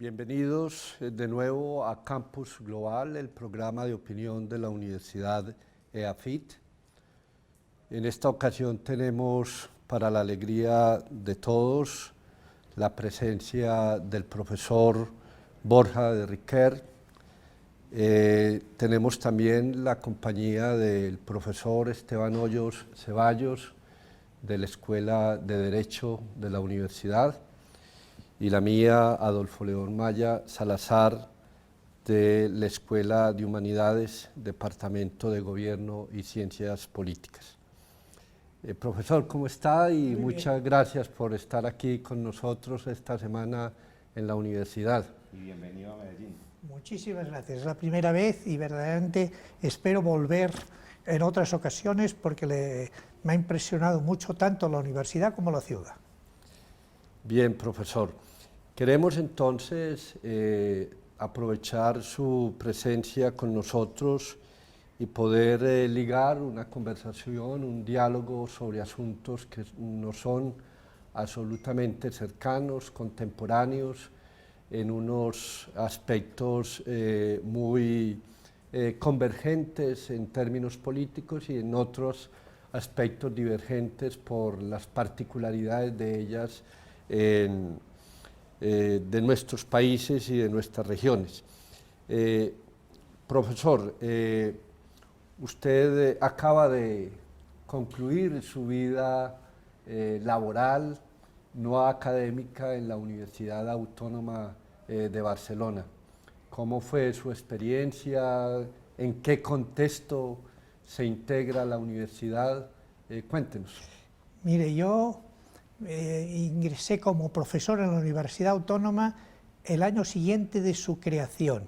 Bienvenidos de nuevo a Campus Global, el programa de opinión de la Universidad EAFIT. En esta ocasión tenemos, para la alegría de todos, la presencia del profesor Borja de Riquer. Tenemos también la compañía del profesor Esteban Hoyos Ceballos, de la Escuela de Derecho de la Universidad, y la mía, Adolfo León Maya Salazar, de la Escuela de Humanidades, Departamento de Gobierno y Ciencias Políticas. Profesor, ¿cómo está? Y muchas gracias por estar aquí con nosotros esta semana en la universidad. Y bienvenido a Medellín. Muchísimas gracias. Es la primera vez y verdaderamente espero volver en otras ocasiones porque me ha impresionado mucho tanto la universidad como la ciudad. Bien, profesor. Queremos entonces aprovechar su presencia con nosotros y poder ligar una conversación, un diálogo sobre asuntos que nos son absolutamente cercanos, contemporáneos, en unos aspectos muy convergentes en términos políticos y en otros aspectos divergentes por las particularidades de ellas de nuestros países y de nuestras regiones. Profesor, usted acaba de concluir su vida laboral, no académica, en la Universidad Autónoma de Barcelona. ¿Cómo fue su experiencia? ¿En qué contexto se integra la universidad? Cuéntenos. Mire, yo ingresé como profesor en la Universidad Autónoma el año siguiente de su creación.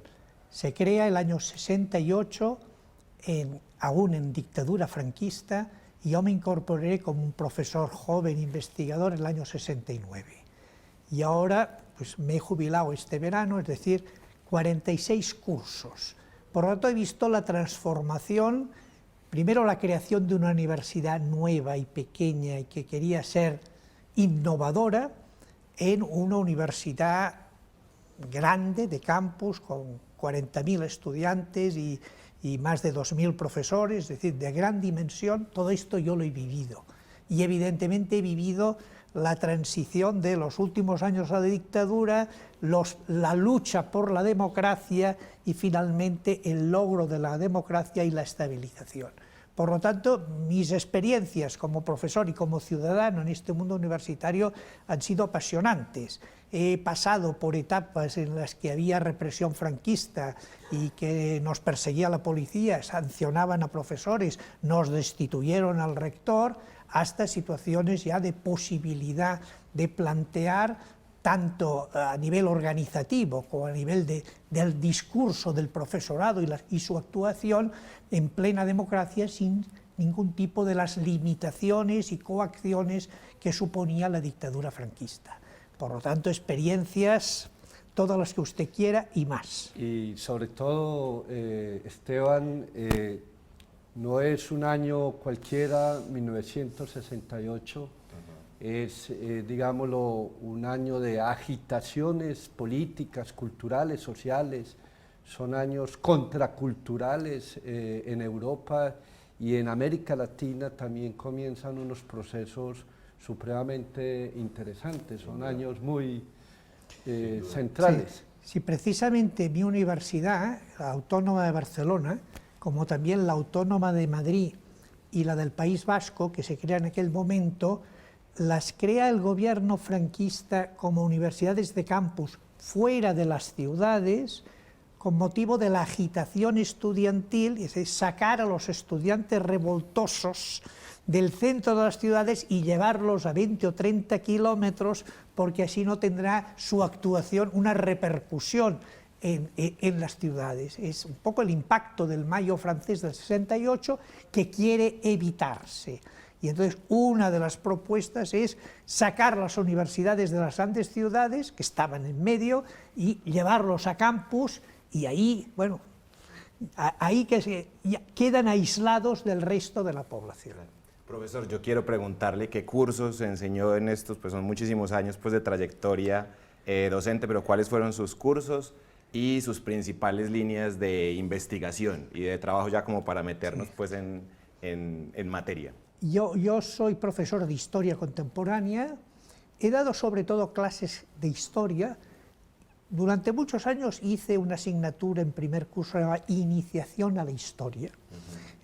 Se crea el año 68, aún en dictadura franquista, y yo me incorporé como un profesor joven investigador en el año 69. Y ahora pues, me he jubilado este verano, es decir, 46 cursos. Por lo tanto, he visto la transformación, primero la creación de una universidad nueva y pequeña y que quería ser innovadora, en una universidad grande de campus con 40.000 estudiantes y más de 2.000 profesores, es decir, de gran dimensión. Todo esto yo lo he vivido y evidentemente he vivido la transición de los últimos años a la dictadura, la lucha por la democracia y finalmente el logro de la democracia y la estabilización. Por lo tanto, mis experiencias como profesor y como ciudadano en este mundo universitario han sido apasionantes. He pasado por etapas en las que había represión franquista y que nos perseguía la policía, sancionaban a profesores, nos destituyeron al rector, hasta situaciones ya de posibilidad de plantear, tanto a nivel organizativo como a nivel del discurso del profesorado y su actuación en plena democracia sin ningún tipo de las limitaciones y coacciones que suponía la dictadura franquista. Por lo tanto, experiencias, todas las que usted quiera y más. Y sobre todo, Esteban, no es un año cualquiera, 1968, es, digámoslo, un año de agitaciones políticas, culturales, sociales, son años contraculturales en Europa y en América Latina también comienzan unos procesos supremamente interesantes, son años muy centrales. Sí, precisamente mi universidad, la Autónoma de Barcelona, como también la Autónoma de Madrid y la del País Vasco, que se crea en aquel momento, las crea el gobierno franquista como universidades de campus fuera de las ciudades, con motivo de la agitación estudiantil, es decir, sacar a los estudiantes revoltosos del centro de las ciudades y llevarlos a 20 o 30 kilómetros, porque así no tendrá su actuación una repercusión en las ciudades. Es un poco el impacto del Mayo francés del 68 que quiere evitarse. Y entonces una de las propuestas es sacar las universidades de las grandes ciudades, que estaban en medio, y llevarlos a campus, y ahí, bueno, ahí quedan aislados del resto de la población. Profesor, yo quiero preguntarle qué cursos enseñó en estos, pues son muchísimos años pues, de trayectoria docente, pero ¿cuáles fueron sus cursos y sus principales líneas de investigación y de trabajo ya como para meternos pues en materia? Yo soy profesor de Historia Contemporánea, he dado sobre todo clases de Historia. Durante muchos años hice una asignatura en primer curso llamada Iniciación a la Historia,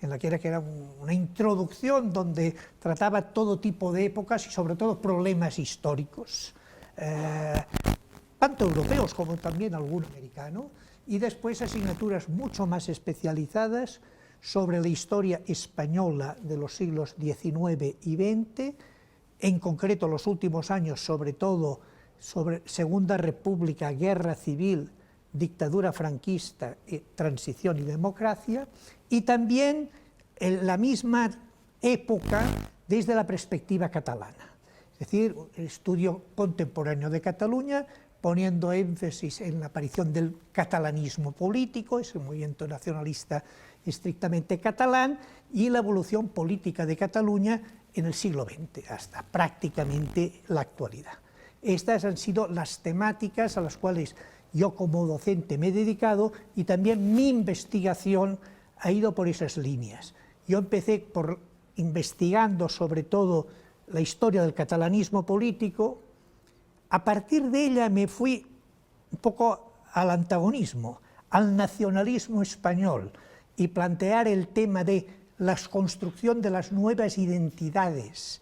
en la que era una introducción donde trataba todo tipo de épocas y sobre todo problemas históricos, tanto europeos como también algún americano, y después asignaturas mucho más especializadas sobre la historia española de los siglos XIX y XX, en concreto los últimos años sobre todo sobre Segunda República, Guerra Civil, Dictadura franquista, Transición y Democracia, y también en la misma época desde la perspectiva catalana, es decir, el estudio contemporáneo de Cataluña, poniendo énfasis en la aparición del catalanismo político, ese movimiento nacionalista estrictamente catalán, y la evolución política de Cataluña en el siglo XX, hasta prácticamente la actualidad. Estas han sido las temáticas a las cuales yo como docente me he dedicado y también mi investigación ha ido por esas líneas. Yo empecé investigando sobre todo la historia del catalanismo político. A partir de ella me fui un poco al antagonismo, al nacionalismo español, y plantear el tema de la construcción de las nuevas identidades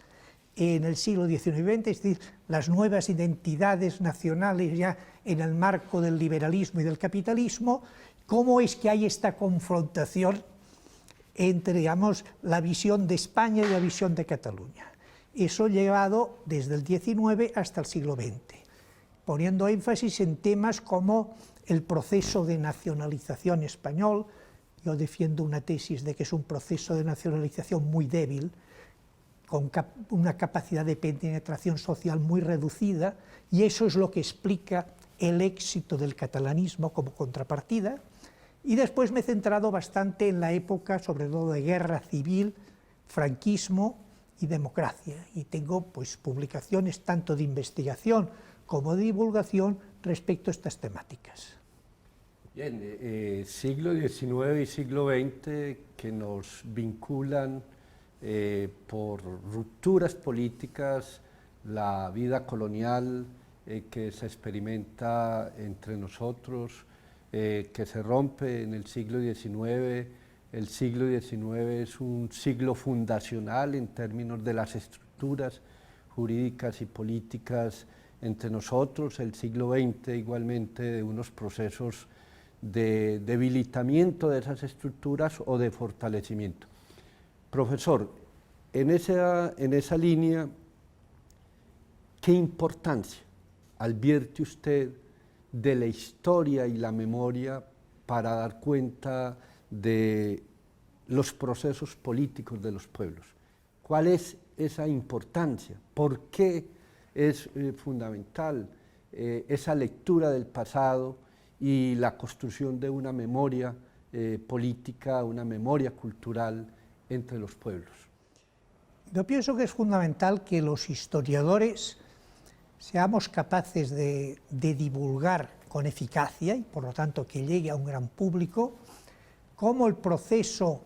en el siglo XIX y XX, es decir, las nuevas identidades nacionales ya en el marco del liberalismo y del capitalismo, cómo es que hay esta confrontación entre, digamos, la visión de España y la visión de Cataluña. Eso llevado desde el XIX hasta el siglo XX, poniendo énfasis en temas como el proceso de nacionalización español. Yo defiendo una tesis de que es un proceso de nacionalización muy débil, con una capacidad de penetración social muy reducida, y eso es lo que explica el éxito del catalanismo como contrapartida. Y después me he centrado bastante en la época, sobre todo de guerra civil, franquismo y democracia, y tengo pues publicaciones tanto de investigación como de divulgación respecto a estas temáticas. Bien, siglo XIX y siglo XX que nos vinculan por rupturas políticas, la vida colonial que se experimenta entre nosotros, que se rompe en el siglo XIX. El siglo XIX es un siglo fundacional en términos de las estructuras jurídicas y políticas entre nosotros, el siglo XX igualmente de unos procesos de debilitamiento de esas estructuras o de fortalecimiento. Profesor, en esa línea, ¿qué importancia advierte usted de la historia y la memoria para dar cuenta de los procesos políticos de los pueblos? ¿Cuál es esa importancia? ¿Por qué es fundamental esa lectura del pasado y la construcción de una memoria política, una memoria cultural entre los pueblos? Yo pienso que es fundamental que los historiadores seamos capaces de divulgar con eficacia y por lo tanto que llegue a un gran público cómo el proceso,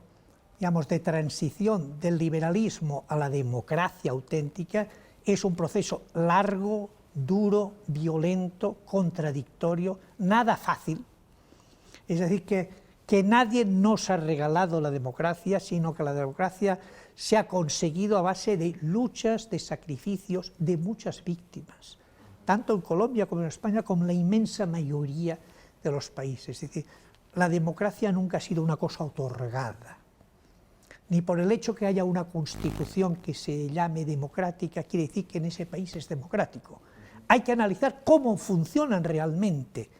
digamos, de transición del liberalismo a la democracia auténtica es un proceso largo, duro, violento, contradictorio, nada fácil. Es decir, que nadie nos ha regalado la democracia, sino que la democracia se ha conseguido a base de luchas, de sacrificios, de muchas víctimas, tanto en Colombia como en España, como en la inmensa mayoría de los países. Es decir, la democracia nunca ha sido una cosa otorgada, ni por el hecho que haya una constitución que se llame democrática, quiere decir que en ese país es democrático. Hay que analizar cómo funcionan realmente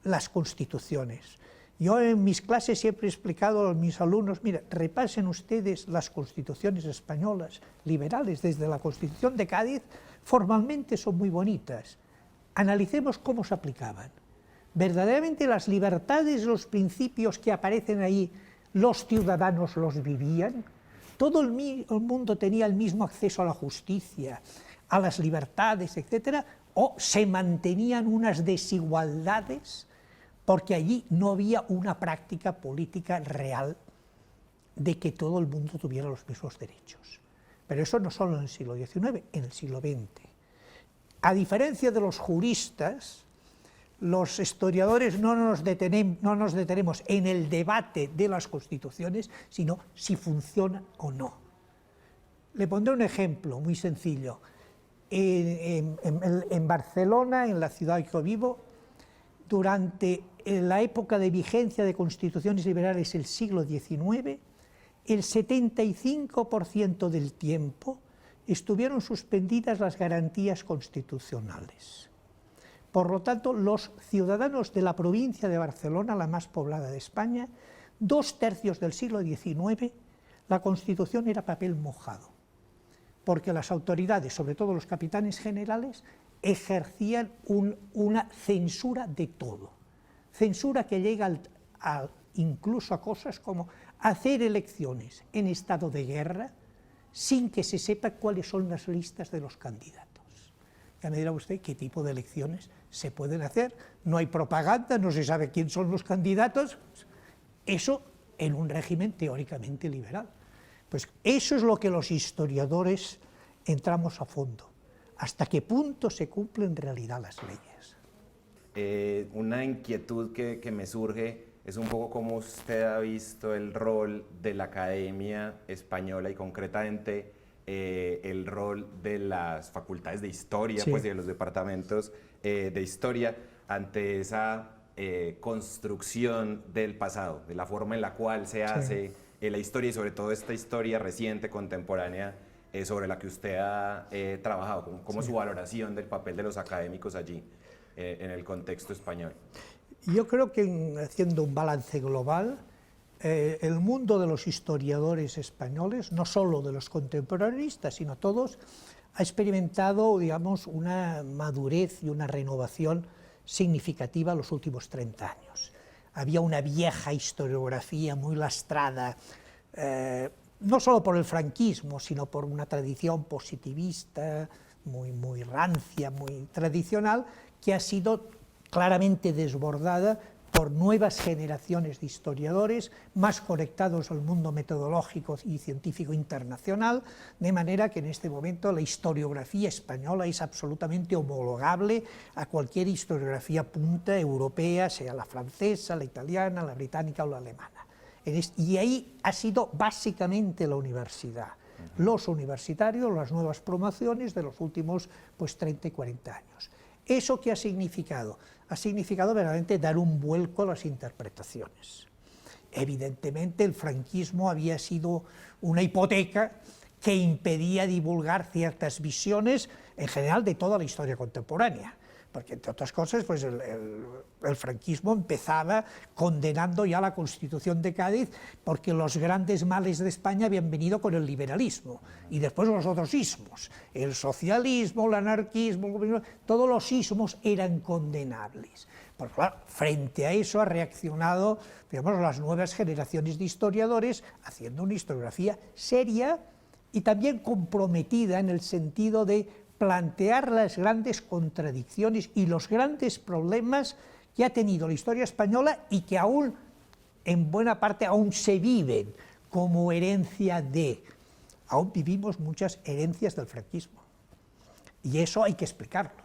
las constituciones. Yo en mis clases siempre he explicado a mis alumnos, mira, repasen ustedes las constituciones españolas liberales, desde la Constitución de Cádiz, formalmente son muy bonitas. Analicemos cómo se aplicaban. Verdaderamente las libertades, los principios que aparecen ahí, los ciudadanos los vivían. Todo el mundo tenía el mismo acceso a la justicia, a las libertades, etcétera, o se mantenían unas desigualdades porque allí no había una práctica política real de que todo el mundo tuviera los mismos derechos. Pero eso no solo en el siglo XIX, en el siglo XX. A diferencia de los juristas, los historiadores no nos detenemos en el debate de las constituciones, sino si funcionan o no. Le pondré un ejemplo muy sencillo. En Barcelona, en la ciudad en que yo vivo, durante la época de vigencia de constituciones liberales del siglo XIX, el 75% del tiempo estuvieron suspendidas las garantías constitucionales. Por lo tanto, los ciudadanos de la provincia de Barcelona, la más poblada de España, 2/3 del siglo XIX, la Constitución era papel mojado, porque las autoridades, sobre todo los capitanes generales, ejercían una censura de todo. Censura que llega incluso a cosas como hacer elecciones en estado de guerra sin que se sepa cuáles son las listas de los candidatos. Ya me dirá usted qué tipo de elecciones se pueden hacer. No hay propaganda, no se sabe quién son los candidatos. Eso en un régimen teóricamente liberal. Pues eso es lo que los historiadores entramos a fondo. ¿Hasta qué punto se cumplen en realidad las leyes? Una inquietud que me surge es un poco cómo usted ha visto el rol de la Academia Española y concretamente el rol de las facultades de historia, Sí. pues, y de los departamentos de historia ante esa construcción del pasado, de la forma en la cual se hace la historia y sobre todo esta historia reciente, contemporánea, sobre la que usted ha trabajado, como su valoración del papel de los académicos allí en el contexto español. Yo creo que, haciendo un balance global, el mundo de los historiadores españoles, no solo de los contemporaneistas, sino todos, ha experimentado, digamos, una madurez y una renovación significativa en los últimos 30 años. Había una vieja historiografía muy lastrada, no solo por el franquismo, sino por una tradición positivista, muy rancia, muy tradicional, que ha sido claramente desbordada por nuevas generaciones de historiadores más conectados al mundo metodológico y científico internacional, de manera que en este momento la historiografía española es absolutamente homologable a cualquier historiografía punta europea, sea la francesa, la italiana, la británica o la alemana. Y ahí ha sido básicamente la universidad, los universitarios, las nuevas promociones de los últimos 30 y 40 años. ¿Eso qué ha significado? Ha significado verdaderamente dar un vuelco a las interpretaciones. Evidentemente el franquismo había sido una hipoteca que impedía divulgar ciertas visiones, en general, de toda la historia contemporánea. Porque, entre otras cosas, pues el franquismo empezaba condenando ya la Constitución de Cádiz, porque los grandes males de España habían venido con el liberalismo, y después los otros ismos, el socialismo, el anarquismo, el comunismo, todos los ismos eran condenables. Pues claro, frente a eso ha reaccionado, digamos, las nuevas generaciones de historiadores, haciendo una historiografía seria y también comprometida en el sentido de plantear las grandes contradicciones y los grandes problemas que ha tenido la historia española y que aún, en buena parte, aún se viven como herencia de... Aún vivimos muchas herencias del franquismo. Y eso hay que explicarlo.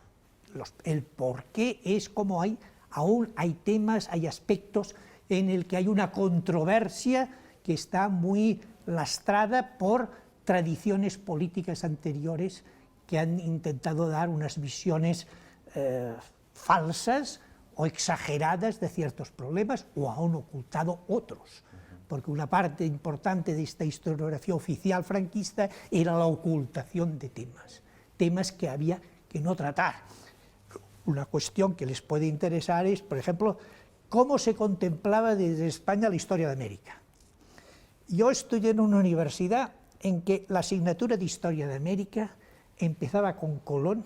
El por qué es como aún hay temas, hay aspectos en el que hay una controversia que está muy lastrada por tradiciones políticas anteriores que han intentado dar unas visiones falsas o exageradas de ciertos problemas o han ocultado otros, porque una parte importante de esta historiografía oficial franquista era la ocultación de temas que había que no tratar. Una cuestión que les puede interesar es, por ejemplo, cómo se contemplaba desde España la historia de América. Yo estudié en una universidad en que la asignatura de Historia de América empezaba con Colón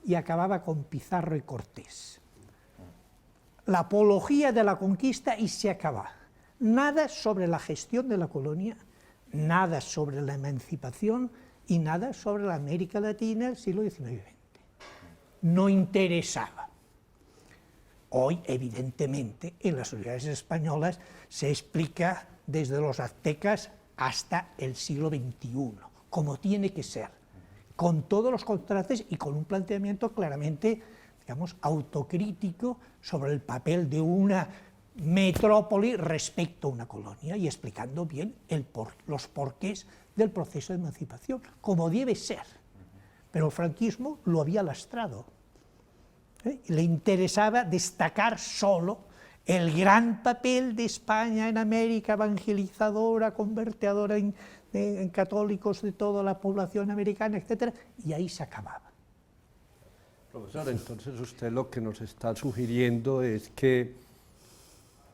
y acababa con Pizarro y Cortés. La apología de la conquista y se acaba. Nada sobre la gestión de la colonia, nada sobre la emancipación y nada sobre la América Latina del siglo XIX y XX. no interesaba. Hoy, evidentemente, en las universidades españolas se explica desde los aztecas hasta el siglo XXI, como tiene que ser, con todos los contrastes y con un planteamiento claramente, digamos, autocrítico sobre el papel de una metrópoli respecto a una colonia y explicando bien los porqués del proceso de emancipación, como debe ser. Pero el franquismo lo había lastrado. Le interesaba destacar solo el gran papel de España en América, evangelizadora, convertidora en católicos de toda la población americana, etc. Y ahí se acababa. Profesor, entonces usted lo que nos está sugiriendo es que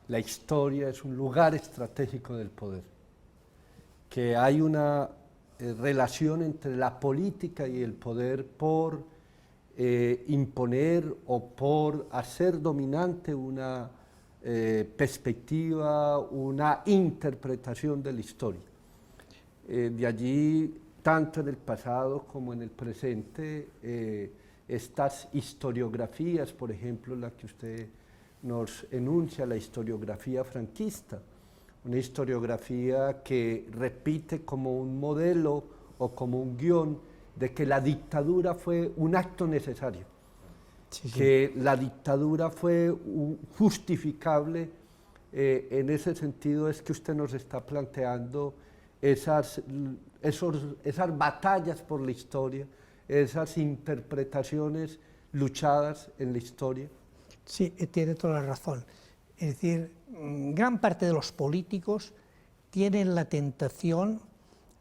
la historia es un lugar estratégico del poder, que hay una relación entre la política y el poder por imponer o por hacer dominante una perspectiva, una interpretación de la historia. De allí, tanto en el pasado como en el presente, estas historiografías, por ejemplo, la que usted nos enuncia, la historiografía franquista, una historiografía que repite como un modelo o como un guión de que la dictadura fue un acto necesario, que la dictadura fue justificable. En ese sentido es que usted nos está planteando esas batallas por la historia, esas interpretaciones luchadas en la historia. Sí, tiene toda la razón. Es decir, gran parte de los políticos tienen la tentación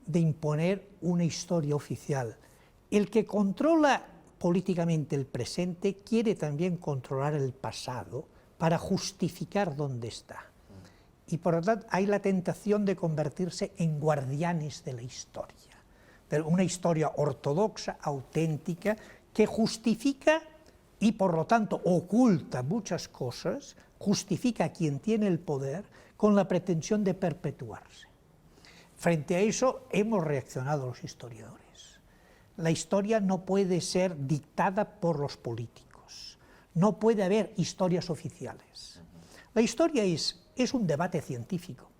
de imponer una historia oficial. El que controla políticamente el presente quiere también controlar el pasado para justificar dónde está. Y por lo tanto hay la tentación de convertirse en guardianes de la historia, de una historia ortodoxa, auténtica, que justifica y por lo tanto oculta muchas cosas, justifica a quien tiene el poder con la pretensión de perpetuarse. Frente a eso hemos reaccionado los historiadores. La historia no puede ser dictada por los políticos, no puede haber historias oficiales. La historia es un debate científico,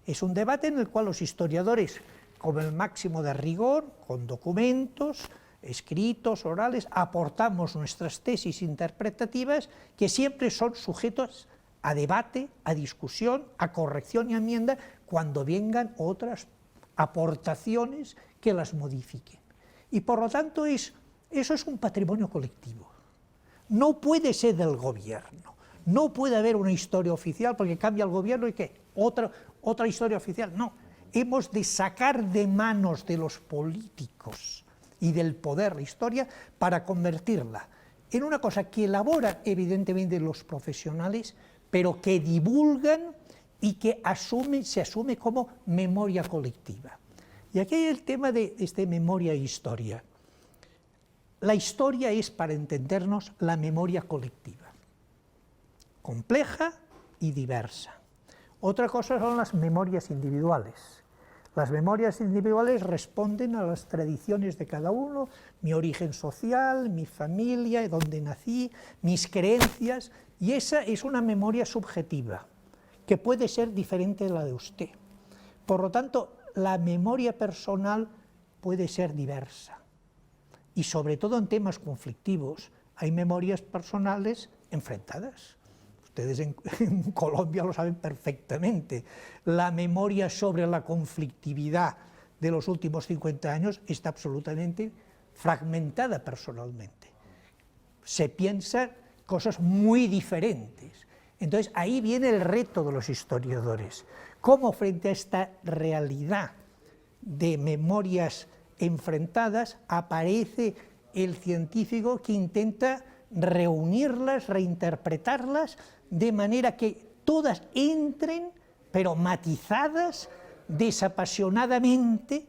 es un debate en el cual los historiadores, con el máximo de rigor, con documentos, escritos, orales, aportamos nuestras tesis interpretativas que siempre son sujetos a debate, a discusión, a corrección y enmienda cuando vengan otras aportaciones que las modifiquen. Y por lo tanto eso es un patrimonio colectivo. No puede ser del gobierno, no puede haber una historia oficial porque cambia el gobierno y ¿qué? Otra historia oficial, no. Hemos de sacar de manos de los políticos y del poder la historia para convertirla en una cosa que elaboran evidentemente los profesionales, pero que divulgan y que se asume como memoria colectiva. Y aquí hay el tema de memoria e historia. La historia es, para entendernos, la memoria colectiva, compleja y diversa. Otra cosa son las memorias individuales. Las memorias individuales responden a las tradiciones de cada uno, mi origen social, mi familia, dónde nací, mis creencias, y esa es una memoria subjetiva, que puede ser diferente de la de usted. Por lo tanto, la memoria personal puede ser diversa. Y sobre todo en temas conflictivos, hay memorias personales enfrentadas. Ustedes en Colombia lo saben perfectamente. La memoria sobre la conflictividad de los últimos 50 años está absolutamente fragmentada personalmente. Se piensan cosas muy diferentes. Entonces ahí viene el reto de los historiadores. ¿Cómo frente a esta realidad de memorias enfrentadas aparece el científico que intenta reunirlas, reinterpretarlas, de manera que todas entren, pero matizadas, desapasionadamente,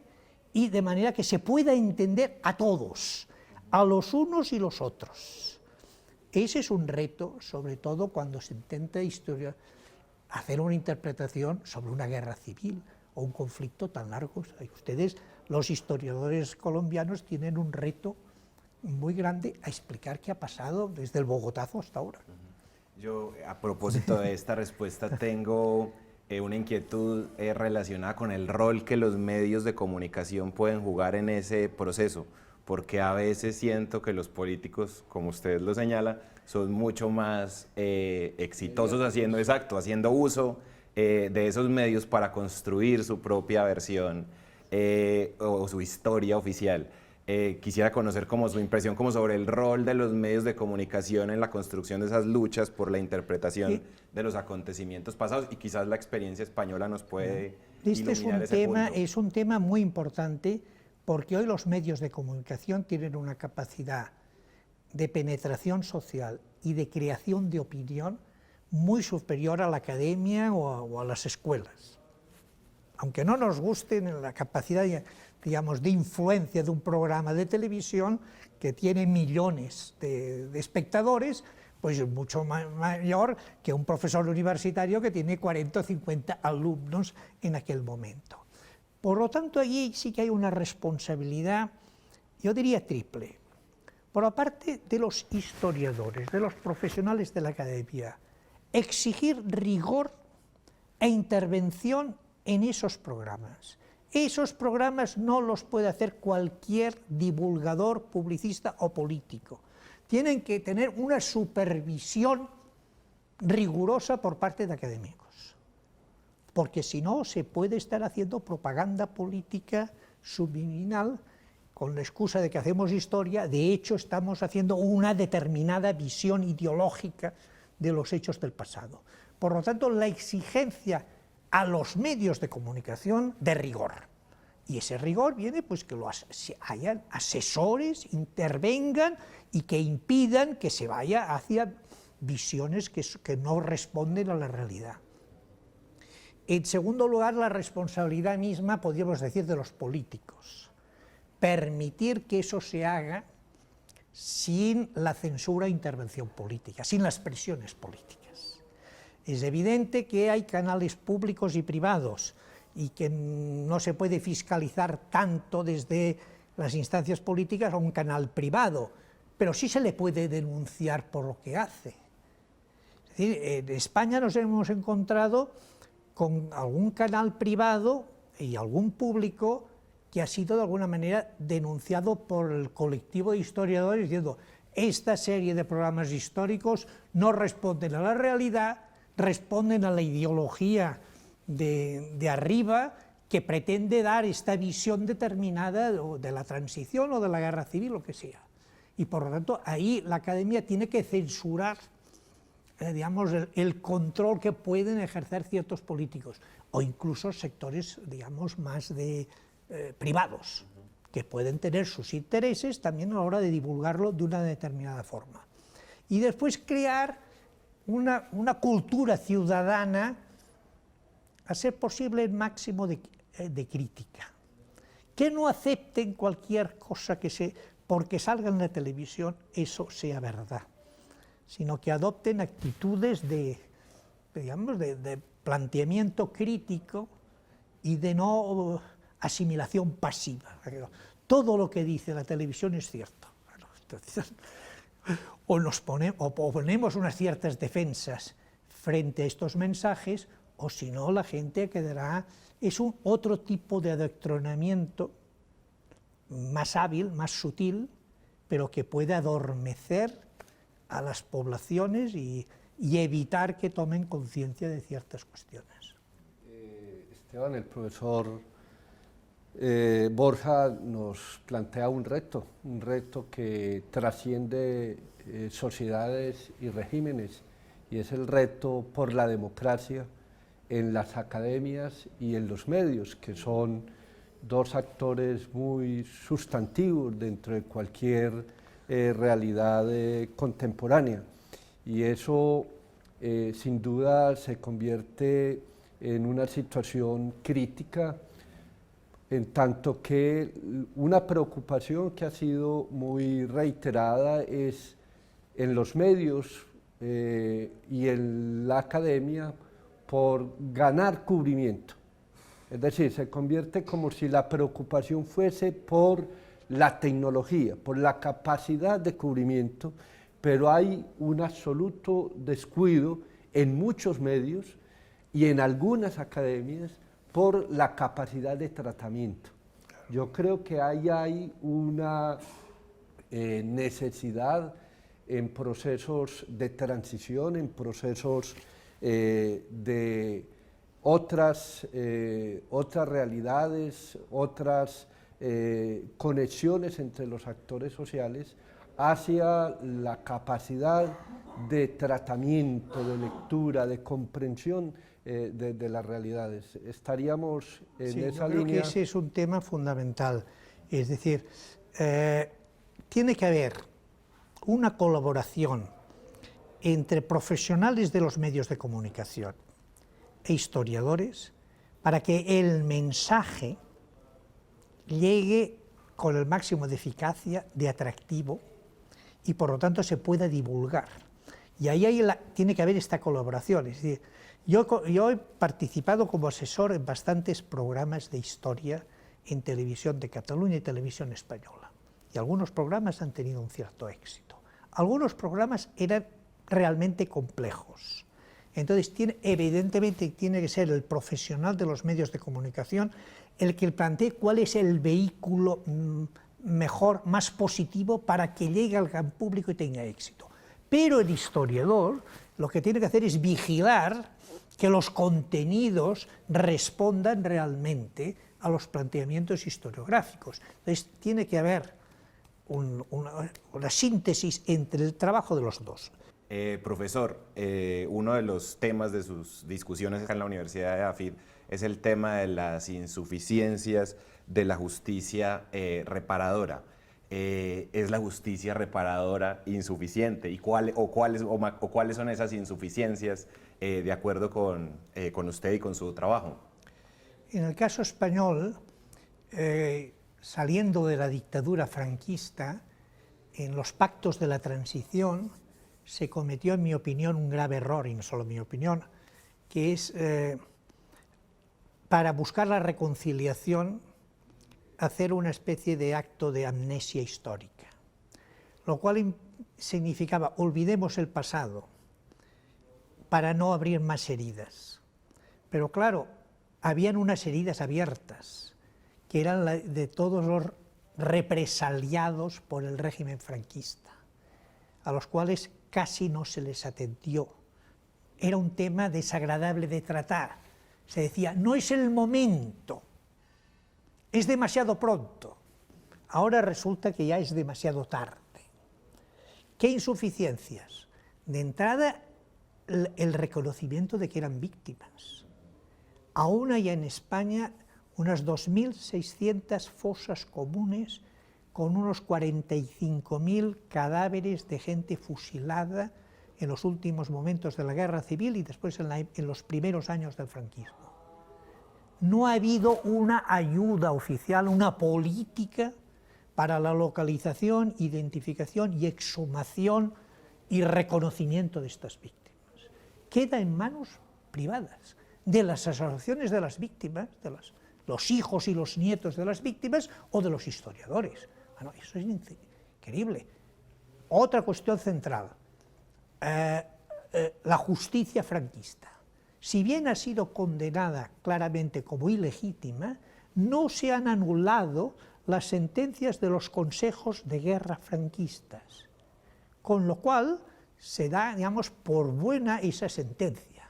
y de manera que se pueda entender a todos, a los unos y los otros? Ese es un reto, sobre todo cuando se intenta hacer una interpretación sobre una guerra civil o un conflicto tan largo. Ustedes, los historiadores colombianos, tienen un reto muy grande a explicar qué ha pasado desde el Bogotazo hasta ahora. Yo, a propósito de esta respuesta, tengo una inquietud relacionada con el rol que los medios de comunicación pueden jugar en ese proceso, porque a veces siento que los políticos, como usted lo señala, son mucho más exitosos haciendo uso de esos medios para construir su propia versión o su historia oficial. Quisiera conocer como su impresión como sobre el rol de los medios de comunicación en la construcción de esas luchas por la interpretación de los acontecimientos pasados, y quizás la experiencia española nos puede iluminar ese punto. Es un tema muy importante, porque hoy los medios de comunicación tienen una capacidad de penetración social y de creación de opinión muy superior a la academia o a las escuelas. Aunque no nos guste la capacidad, digamos, de influencia de un programa de televisión que tiene millones de espectadores, pues es mucho mayor que un profesor universitario que tiene 40 o 50 alumnos en aquel momento. Por lo tanto, allí sí que hay una responsabilidad, yo diría triple. Por la parte de los historiadores, de los profesionales de la academia, exigir rigor e intervención en esos programas. Esos programas no los puede hacer cualquier divulgador, publicista o político. Tienen que tener una supervisión rigurosa por parte de académicos, porque si no se puede estar haciendo propaganda política subliminal con la excusa de que hacemos historia. De hecho, estamos haciendo una determinada visión ideológica de los hechos del pasado. Por lo tanto, la exigencia a los medios de comunicación de rigor. Y ese rigor viene pues que hayan asesores, intervengan y que impidan que se vaya hacia visiones que no responden a la realidad. En segundo lugar, la responsabilidad misma, podríamos decir, de los políticos. Permitir que eso se haga sin la censura e intervención política, sin las presiones políticas. Es evidente que hay canales públicos y privados y que no se puede fiscalizar tanto desde las instancias políticas a un canal privado, pero sí se le puede denunciar por lo que hace. Es decir, en España nos hemos encontrado con algún canal privado y algún público que ha sido de alguna manera denunciado por el colectivo de historiadores diciendo: esta serie de programas históricos no responden a la realidad, responden a la ideología de arriba que pretende dar esta visión determinada de la transición o de la guerra civil, lo que sea. Y por lo tanto, ahí la academia tiene que censurar digamos, el control que pueden ejercer ciertos políticos, o incluso sectores, digamos, más privados, que pueden tener sus intereses también a la hora de divulgarlo de una determinada forma. Y después crear una cultura ciudadana, a ser posible el máximo de crítica, que no acepten cualquier cosa porque salga en la televisión, eso sea verdad, sino que adopten actitudes digamos, de planteamiento crítico y de no asimilación pasiva. Todo lo que dice la televisión es cierto. Entonces, o ponemos unas ciertas defensas frente a estos mensajes, o si no, la gente quedará... Es otro tipo de adoctrinamiento más hábil, más sutil, pero que puede adormecer a las poblaciones y evitar que tomen conciencia de ciertas cuestiones. Esteban, el profesor Borja nos plantea un reto que trasciende sociedades y regímenes, y es el reto por la democracia en las academias y en los medios, que son dos actores muy sustantivos dentro de cualquier realidad contemporánea. Y eso sin duda se convierte en una situación crítica, en tanto que una preocupación que ha sido muy reiterada es en los medios y en la academia por ganar cubrimiento. Es decir, se convierte como si la preocupación fuese por la tecnología, por la capacidad de cubrimiento, pero hay un absoluto descuido en muchos medios y en algunas academias por la capacidad de tratamiento. Yo creo que ahí hay una necesidad en procesos de transición, en procesos de otras realidades, otras conexiones entre los actores sociales hacia la capacidad de tratamiento, de lectura, de comprensión de las realidades. Estaríamos en esa yo creo línea. que ese es un tema fundamental. Es decir, tiene que haber una colaboración entre profesionales de los medios de comunicación e historiadores para que el mensaje llegue con el máximo de eficacia, de atractivo, y por lo tanto se pueda divulgar. Y ahí tiene que haber esta colaboración. Es decir, yo he participado como asesor en bastantes programas de historia en Televisión de Cataluña y Televisión Española. Y algunos programas han tenido un cierto éxito. Algunos programas eran realmente complejos. Entonces, evidentemente tiene que ser el profesional de los medios de comunicación el que plantee cuál es el vehículo mejor, más positivo para que llegue al gran público y tenga éxito. Pero el historiador lo que tiene que hacer es vigilar que los contenidos respondan realmente a los planteamientos historiográficos. Entonces, tiene que haber una síntesis entre el trabajo de los dos. Profesor, uno de los temas de sus discusiones acá en la Universidad de AFID es el tema de las insuficiencias de la justicia reparadora. ¿Es la justicia reparadora insuficiente? ¿Y cuáles son esas insuficiencias de acuerdo con usted y con su trabajo? En el caso español, saliendo de la dictadura franquista, en los pactos de la transición se cometió, en mi opinión, un grave error, y no solo en mi opinión, que es, para buscar la reconciliación, hacer una especie de acto de amnesia histórica, lo cual significaba olvidemos el pasado para no abrir más heridas. Pero claro, habían unas heridas abiertas, que eran de todos los represaliados por el régimen franquista, a los cuales casi no se les atendió. Era un tema desagradable de tratar. Se decía, no es el momento, es demasiado pronto. Ahora resulta que ya es demasiado tarde. ¿Qué insuficiencias? De entrada, el reconocimiento de que eran víctimas. Aún hay en España unas 2.600 fosas comunes con unos 45.000 cadáveres de gente fusilada en los últimos momentos de la guerra civil y después en los primeros años del franquismo. No ha habido una ayuda oficial, una política para la localización, identificación y exhumación y reconocimiento de estas víctimas. Queda en manos privadas, de las asociaciones de las víctimas, de los hijos y los nietos de las víctimas o de los historiadores. Bueno, eso es increíble. Otra cuestión central, la justicia franquista. Si bien ha sido condenada claramente como ilegítima, no se han anulado las sentencias de los consejos de guerra franquistas, con lo cual se da, digamos, por buena esa sentencia.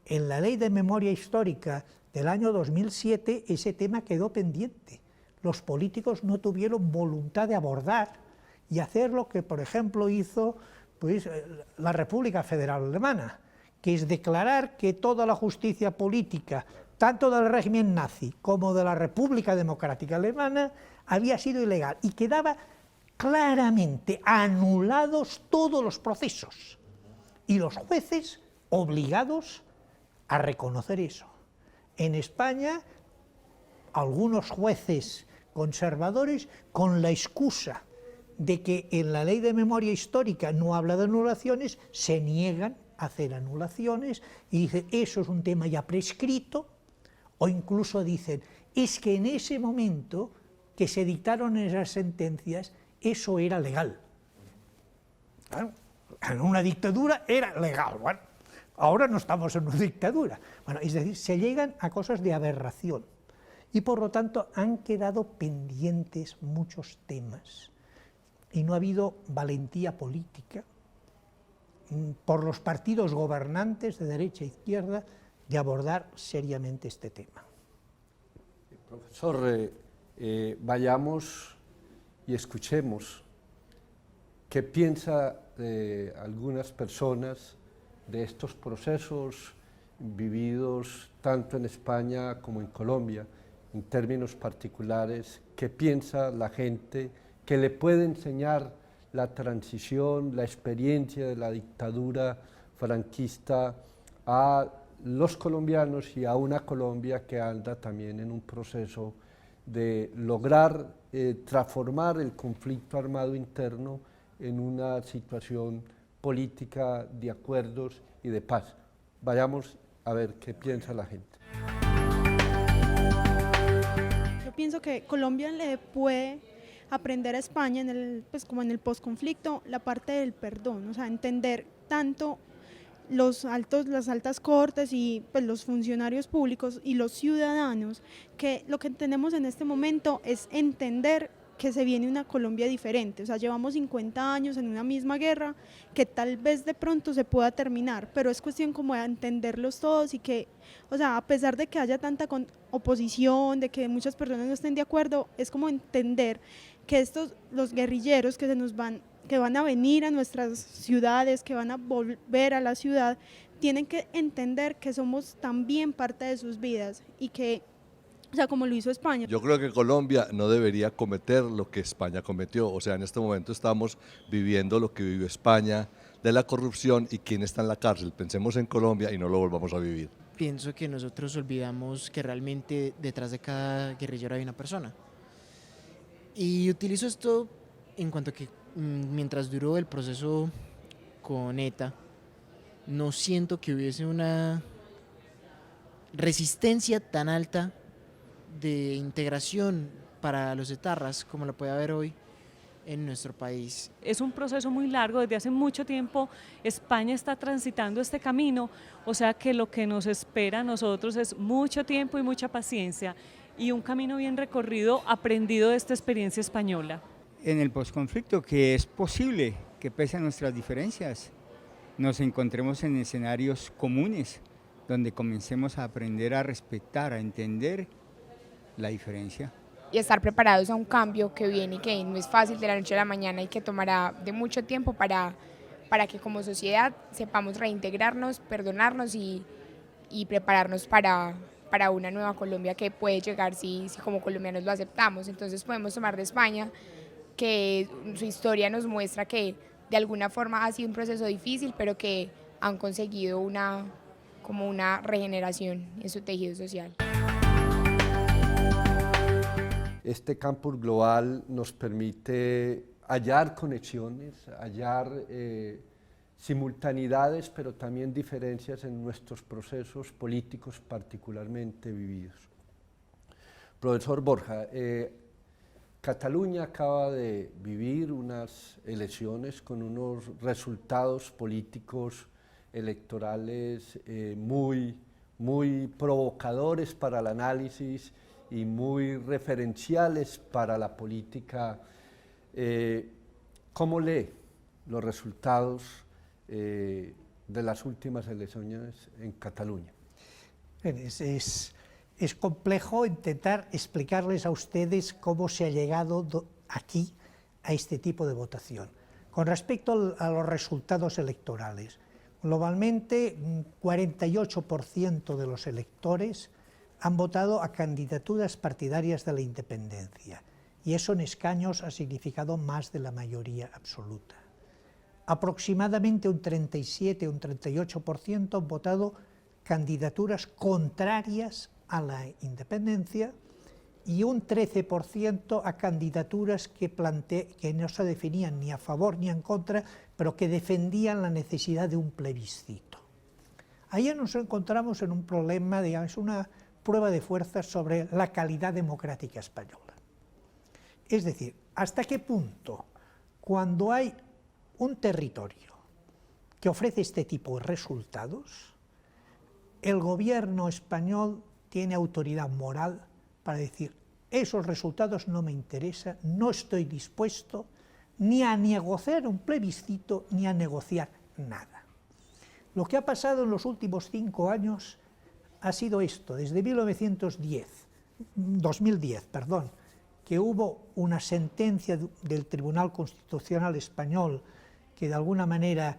En la Ley de Memoria Histórica del año 2007 ese tema quedó pendiente. Los políticos no tuvieron voluntad de abordar y hacer lo que, por ejemplo, hizo la República Federal Alemana, que es declarar que toda la justicia política, tanto del régimen nazi como de la República Democrática Alemana, había sido ilegal y quedaba claramente anulados todos los procesos y los jueces obligados a reconocer eso. En España, algunos jueces conservadores, con la excusa de que en la Ley de Memoria Histórica no habla de anulaciones, se niegan a hacer anulaciones y dicen, eso es un tema ya prescrito, o incluso dicen, es que en ese momento que se dictaron esas sentencias, eso era legal. Claro, en una dictadura era legal. Bueno, ahora no estamos en una dictadura. Bueno, es decir, se llegan a cosas de aberración y por lo tanto han quedado pendientes muchos temas y no ha habido valentía política por los partidos gobernantes de derecha e izquierda de abordar seriamente este tema. Profesor, vayamos y escuchemos qué piensa algunas personas de estos procesos vividos tanto en España como en Colombia, en términos particulares, qué piensa la gente, que le puede enseñar la transición, la experiencia de la dictadura franquista a los colombianos y a una Colombia que anda también en un proceso de lograr transformar el conflicto armado interno en una situación política de acuerdos y de paz. Vayamos a ver qué piensa la gente. Yo pienso que Colombia le puede aprender a España pues como en el posconflicto la parte del perdón, o sea, entender tanto las altas cortes y pues, los funcionarios públicos y los ciudadanos, que lo que tenemos en este momento es entender que se viene una Colombia diferente, o sea, llevamos 50 años en una misma guerra que tal vez de pronto se pueda terminar, pero es cuestión como de entenderlos todos y que, o sea, a pesar de que haya tanta oposición, de que muchas personas no estén de acuerdo, es como entender que los guerrilleros que van a venir a nuestras ciudades, que van a volver a la ciudad, tienen que entender que somos también parte de sus vidas y que, o sea, como lo hizo España. Yo creo que Colombia no debería cometer lo que España cometió, o sea, en este momento estamos viviendo lo que vivió España, de la corrupción y quién está en la cárcel. Pensemos en Colombia y no lo volvamos a vivir. Pienso que nosotros olvidamos que realmente detrás de cada guerrillero hay una persona. Y utilizo esto en cuanto a que mientras duró el proceso con ETA, no siento que hubiese una resistencia tan alta de integración para los etarras como la puede haber hoy en nuestro país. Es un proceso muy largo, desde hace mucho tiempo España está transitando este camino, o sea que lo que nos espera a nosotros es mucho tiempo y mucha paciencia y un camino bien recorrido, aprendido de esta experiencia española. En el posconflicto, que es posible que pese a nuestras diferencias nos encontremos en escenarios comunes donde comencemos a aprender a respetar, a entender la diferencia. Y estar preparados a un cambio que viene y que no es fácil de la noche a la mañana y que tomará de mucho tiempo para que como sociedad sepamos reintegrarnos, perdonarnos y prepararnos para una nueva Colombia que puede llegar si como colombianos lo aceptamos. Entonces podemos tomar de España que su historia nos muestra que de alguna forma ha sido un proceso difícil, pero que han conseguido una regeneración en su tejido social. Este campus global nos permite hallar conexiones, hallar simultaneidades, pero también diferencias en nuestros procesos políticos particularmente vividos. Profesor Borja, Cataluña acaba de vivir unas elecciones con unos resultados políticos electorales muy provocadores para el análisis y muy referenciales para la política. ¿Cómo lee los resultados de las últimas elecciones en Cataluña? Es complejo intentar explicarles a ustedes cómo se ha llegado aquí a este tipo de votación. Con respecto a los resultados electorales, globalmente un 48% de los electores han votado a candidaturas partidarias de la independencia y eso en escaños ha significado más de la mayoría absoluta. Aproximadamente un 37 o un 38% han votado candidaturas contrarias a la independencia y un 13% a candidaturas que no se definían ni a favor ni en contra, pero que defendían la necesidad de un plebiscito. Ahí nos encontramos en un problema, digamos, una prueba de fuerza sobre la calidad democrática española. Es decir, ¿hasta qué punto, cuando hay un territorio que ofrece este tipo de resultados, el gobierno español tiene autoridad moral para decir, esos resultados no me interesan, no estoy dispuesto ni a negociar un plebiscito ni a negociar nada? Lo que ha pasado en los últimos 5 años ha sido esto, desde 2010, que hubo una sentencia del Tribunal Constitucional Español que de alguna manera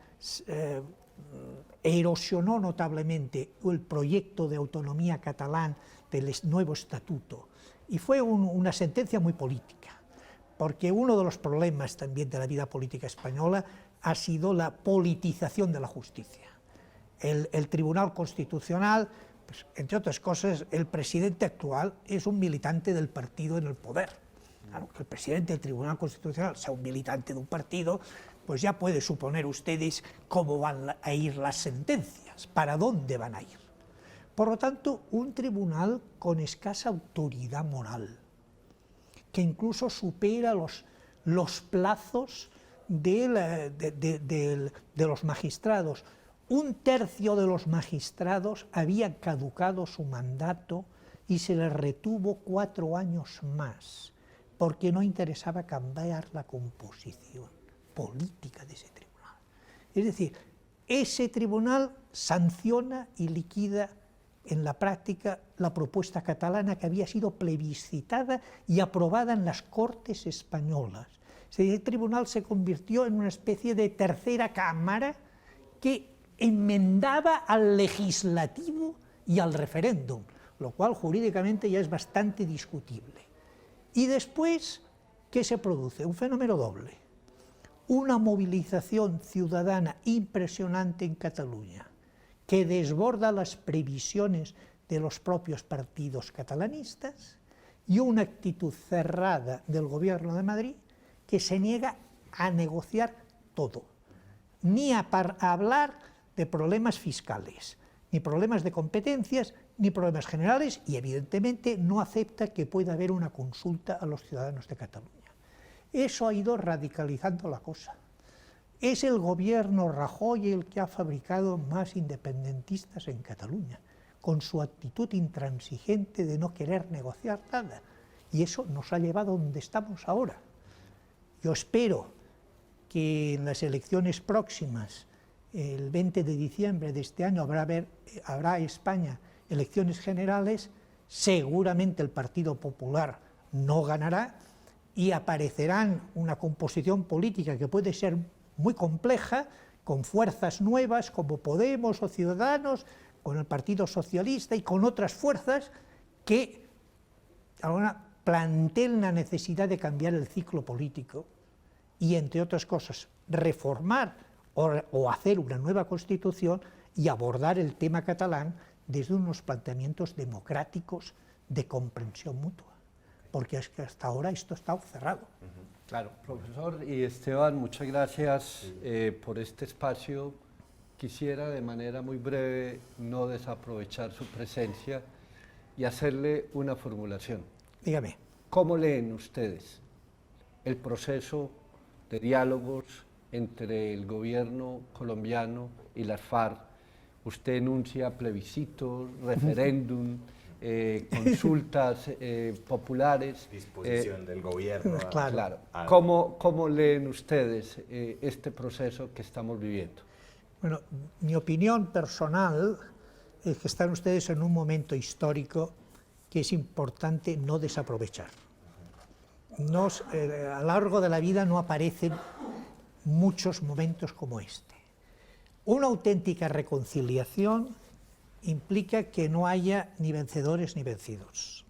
erosionó notablemente el proyecto de autonomía catalán del nuevo estatuto, y fue una sentencia muy política, porque uno de los problemas también de la vida política española ha sido la politización de la justicia. El Tribunal Constitucional, pues, entre otras cosas, el presidente actual es un militante del partido en el poder. Claro, que el presidente del Tribunal Constitucional sea un militante de un partido, pues ya puede suponer ustedes cómo van a ir las sentencias, para dónde van a ir. Por lo tanto, un tribunal con escasa autoridad moral, que incluso supera los plazos de los magistrados. 1/3 de los magistrados había caducado su mandato y se les retuvo 4 años más, porque no interesaba cambiar la composición política de ese tribunal. Es decir, ese tribunal sanciona y liquida en la práctica la propuesta catalana que había sido plebiscitada y aprobada en las Cortes españolas. Ese tribunal se convirtió en una especie de tercera cámara que enmendaba al legislativo y al referéndum, lo cual jurídicamente ya es bastante discutible. Y después, ¿qué se produce? Un fenómeno doble. Una movilización ciudadana impresionante en Cataluña, que desborda las previsiones de los propios partidos catalanistas, y una actitud cerrada del Gobierno de Madrid que se niega a negociar todo, ni a hablar de problemas fiscales, ni problemas de competencias, ni problemas generales, y evidentemente no acepta que pueda haber una consulta a los ciudadanos de Cataluña. Eso ha ido radicalizando la cosa. Es el gobierno Rajoy el que ha fabricado más independentistas en Cataluña, con su actitud intransigente de no querer negociar nada, y eso nos ha llevado a donde estamos ahora. Yo espero que en las elecciones próximas, el 20 de diciembre de este año, habrá España elecciones generales, seguramente el Partido Popular no ganará, y aparecerán una composición política que puede ser muy compleja, con fuerzas nuevas como Podemos o Ciudadanos, con el Partido Socialista y con otras fuerzas que ahora planteen la necesidad de cambiar el ciclo político y, entre otras cosas, reformar o hacer una nueva Constitución y abordar el tema catalán desde unos planteamientos democráticos de comprensión mutua, porque es que hasta ahora esto está cerrado. Claro, profesor y Esteban, muchas gracias por este espacio. Quisiera de manera muy breve no desaprovechar su presencia y hacerle una formulación. Dígame. ¿Cómo leen ustedes el proceso de diálogos entre el gobierno colombiano y las FARC? Usted enuncia plebiscitos, referéndum, consultas populares. Disposición del gobierno. Claro. ¿Cómo leen ustedes este proceso que estamos viviendo? Bueno, mi opinión personal es que están ustedes en un momento histórico que es importante no desaprovechar. A lo largo de la vida no aparecen muchos momentos como este. Una auténtica reconciliación implica que no haya ni vencedores ni vencidos.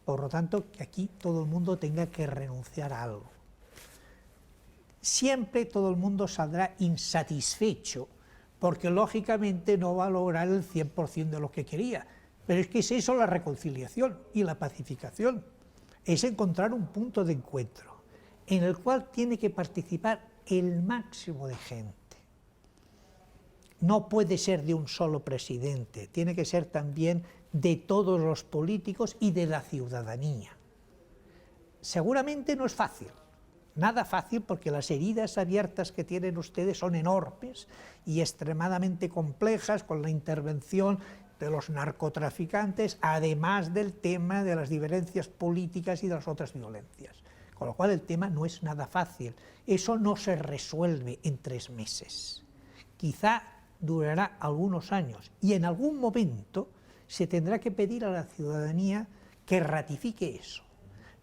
Por lo tanto, que aquí todo el mundo tenga que renunciar a algo. Siempre todo el mundo saldrá insatisfecho, porque lógicamente no va a lograr el 100% de lo que quería. Pero es que es eso la reconciliación y la pacificación. Es encontrar un punto de encuentro en el cual tiene que participar el máximo de gente. No puede ser de un solo presidente, tiene que ser también de todos los políticos y de la ciudadanía. seguramente no es fácil, nada fácil, porque las heridas abiertas que tienen ustedes son enormes y extremadamente complejas, con la intervención de los narcotraficantes, además del tema de las diferencias políticas y de las otras violencias. Con lo cual el tema no es nada fácil. Eso no se resuelve en 3 meses. Quizá durará algunos años y en algún momento se tendrá que pedir a la ciudadanía que ratifique eso.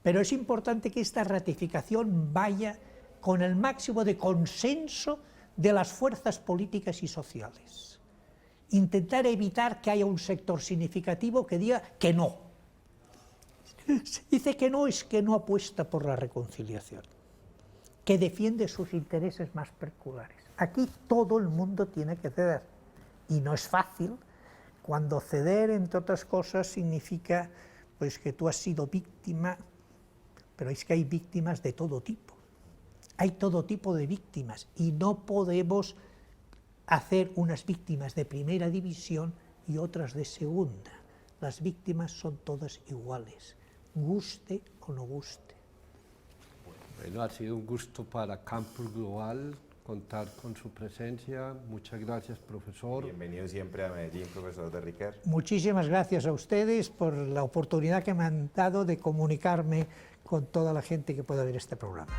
Pero es importante que esta ratificación vaya con el máximo de consenso de las fuerzas políticas y sociales. Intentar evitar que haya un sector significativo que diga que no. Se dice que no, es que no apuesta por la reconciliación, que defiende sus intereses más particulares. Aquí todo el mundo tiene que ceder, y no es fácil cuando ceder, entre otras cosas, significa pues que tú has sido víctima, pero es que hay víctimas de todo tipo. Hay todo tipo de víctimas y no podemos hacer unas víctimas de primera división y otras de segunda. Las víctimas son todas iguales, guste o no guste. Bueno, ha sido un gusto para Campus Global contar con su presencia. Muchas gracias, profesor. Bienvenido siempre a Medellín, profesor de Riquer. Muchísimas gracias a ustedes por la oportunidad que me han dado de comunicarme con toda la gente que pueda ver este programa.